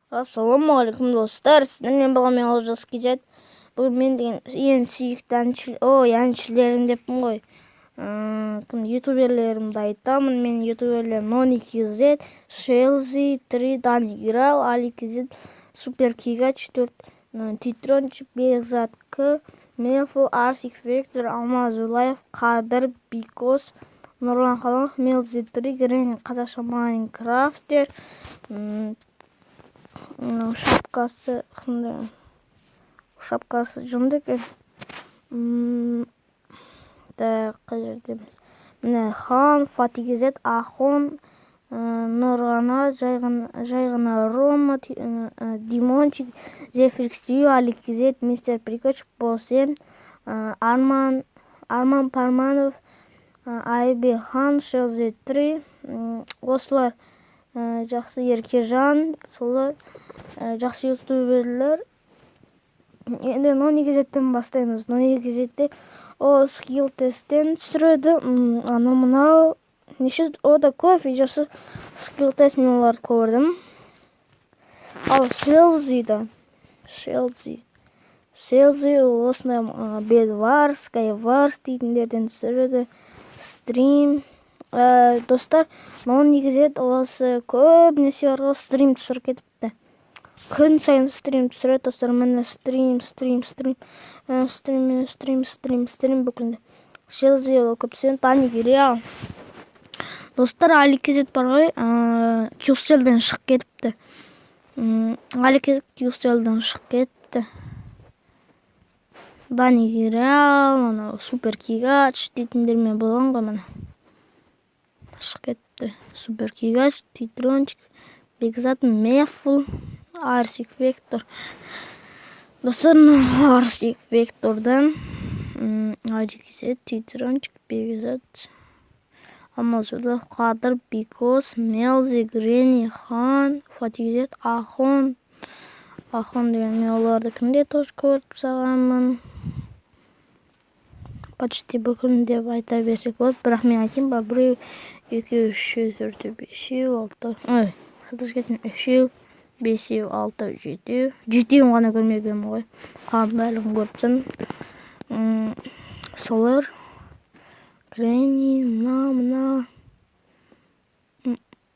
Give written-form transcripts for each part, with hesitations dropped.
Ассалаумағалейкум достар, сіздермен болған мен Олжас Кизет. Бүгін мен деген ең сүйікті әншілерім деппін ғой. Ютуберлерімді айтамын. Мен ютуберлерім Нони Кизет, Шелзи, 3, Дани Гирал, Али Кизет, Супер Кига, 4, Титрончик, Бекзат К, Мелфул, Арсик Вектор, Алмаз Улаев, Қадыр, Бикос, Нұрлан Қаланов, Мелзи 3, Грени Қазақша Майнкрафтер, шапкасы жынды екен. Қай жердеміз? Міне Хан, Фатигезет, Ахон, Нұрғана, Жайғана Рома, Димончик, Жефрикс Тью, Аликезет, Мистер Прикоч, Босен, Арман Парманов, Айбе Хан, Шелзи 3, осылар жақсы Еркежан, солар жақсы ютуберлер. Енді Нони Кизеттен бастаймыз. Нони Кизетте скилл тесттен түсіреді. Мынау неше ода көп видеосы скилл тест, мен оларды көрдім. Ал Шелзи осындай Бедварс, Скайварс дейтіндерден түсіреді. Стрим. Достар, Нони Кизет осы көбінесе арғы стрим түсіріп кетіпті. Күн сайын стрим түсіреді, достар. Міне стрим бүкілді. Шелзи көптен Дани Гирал. Достар, Али Кизет бар ғой, Кюстелден шығып кетіпті. Али Кизет Кюстелден шығып кетті. Дани Гирал, Супер Кигач дейтіндермен болған ғой, міне. Шығып кетті. Супер Кигач, Титрончик, Бекзат, Мефул, Арсик Вектор. Достар, Арсик Вектордан Али Кизет, Титрончик, Бекзат, Алмаз Улаев, Қадыр, Бикос, Мелзи, Грени, Хан, Фатигезет, Ахон деген мен оларды кімде тоже көріп сағанмын. Почти бүкілін деп айта берсек болады, бірақ мен айтайын ба, 1, 2, 3, 4, 5, 6, 3, 5, 6, 7. 7 ғана көрмеген ғой. Қалың бәрін көріпсін. Солар. Грени, мына.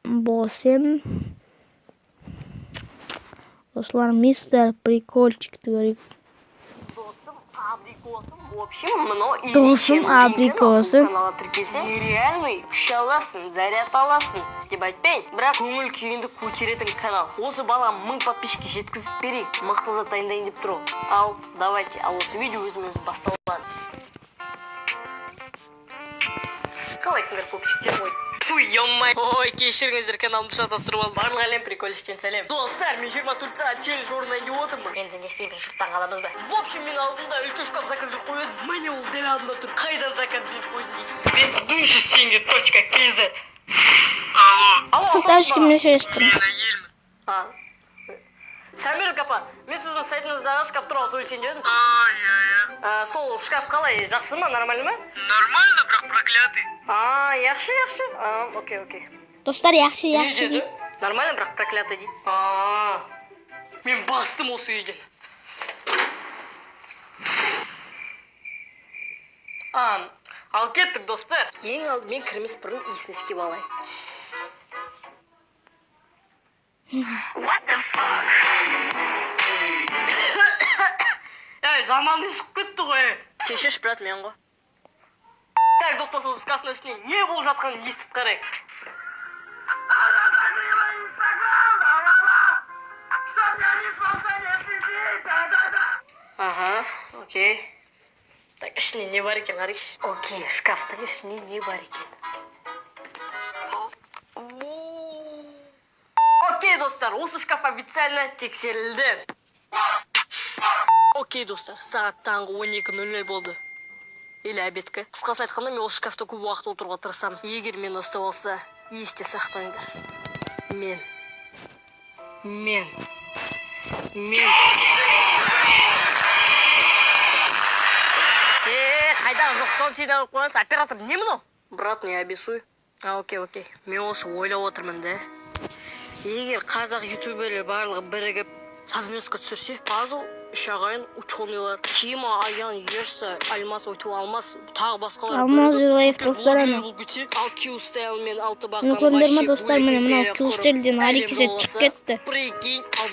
Босем. Осылар мистер Прикольчик говорит. В общем, Досым абрикосым. Нереальный күш аласың, заряд аласың деп айтпайын, бірақ көңіл күйіңді көтеретін канал. Осы бала 1000 подписчикке жеткізіп берейік, мықты зат дайындайын деп тұр. Ал давайте, осы видео өзіміз басталады. Қалайсыңдар попсиктер ғой? Фуй, ё-май. Ой, кешіріңіздер, каналымды шатастырып алдым. Барлық әлем прикольчиктен сәлем. Достар, мен 24 сағат челлендж орындайын деп отырмын. Енді не істейміз, жұрттан қаламыз ба? В общем, мен алдымда үлкен шкаф заказ беріп қойдым. Міне ол дәл алдында тұр. Қайдан заказ беріп қойдым дейсіз? Бетдушестеньги.kz. Алло, Ставочкімді сөйлестім. Самир Капа, мен сіздің сайтыңыздағы шкаф туралы сөйлесейін дедім. Сол шкаф қалай, жақсы ма, нормально ма? Нормально, бірақ проклятый. Яқшы. Окей. Достар, яқшы Не дейді. деді? Нормально, бірақ проклятый дейді. Мен бастым осы үйден. Ал кеттік, достар. Ең алдымен кірмес бұрын иісін иіскеп алайын. What the fuck? Жаман ішіп кетті ғой. Кешірші, брат, мен ғой. Так, достар, сол шкафтың ішіне не болып жатқанын естіп қарайық. Окей. Так, ішіне не бар екен, қарайықшы. Окей, шкафтың ішіне не бар екен. Окей, достар, осы шкаф официально тексерілді. Окей, достар, сағат таңғы 12:00 болды. Или обедкі. Қысқасы айтқанда, мен осы шкафта көп уақыт отыруға тырысамын. Егер мен ұста болса, есте сақтаңдар. Мен. Қайдағы жоқ, консейді алып қойғансы, оператор не мынау? Брат, не обессуй. Окей. Мен осы ойлап отырмын, да. Егер қазақ ютуберлер барлығы бірігіп совместка түсірсе, Пазл, үш ағайын, ученыйлар, Кима, Аян, Ерса, Алмас, Ойту, Алмас, тағы басқалар Алмаз Жулаев достар ана. Ал Q-Style мен Алтыбақан Мына көрдіңдер ме достар, міне мынау Q-Style'ден Аликизет шығып кетті. Прикинь, ал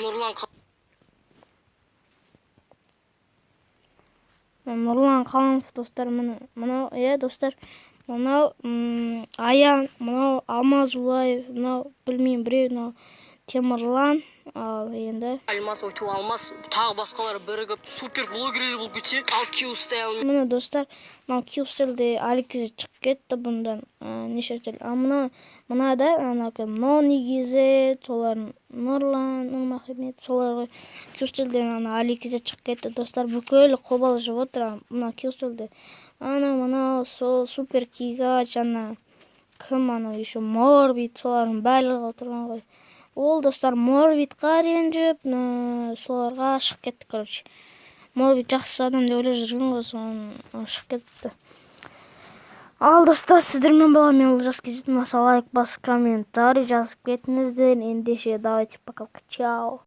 Нұрлан Қалымов достар, мынау, достар, мынау Аян, мынау Алмаз Жулаев, мынау білмеймін біреу, мынау Темірлан, ал енді Алмас, Ойту, Алмас, тағы басқалар бірігіп супер блогерлер болып кетсе, ал Q-Style. Мына достар, мынау Q-Style'де Аликизет шығып кетті бұндан неше түрлі. А мынада Нонигизет, солар Нұрлан, Нұрмахамет, соларға Q-Style'ден Аликизет шығып кетті. Достар, бүкіл қобал жып отыр мына Q-Style'де. Мынау супер кигач, кім еще Морбит, солардың барлығы отырған ғой. Ол достар Морбитқа ренжіп, соларға шығып кетті, короче. Морбит жақсы адам деп ойлап жүрген ғой, соны шығып кетті. Ал достар, сіздермен болған мен Олжас Кезет. Лайк басып, комментарий жазып кетіңіздер. Ендеше давайте пока, чао.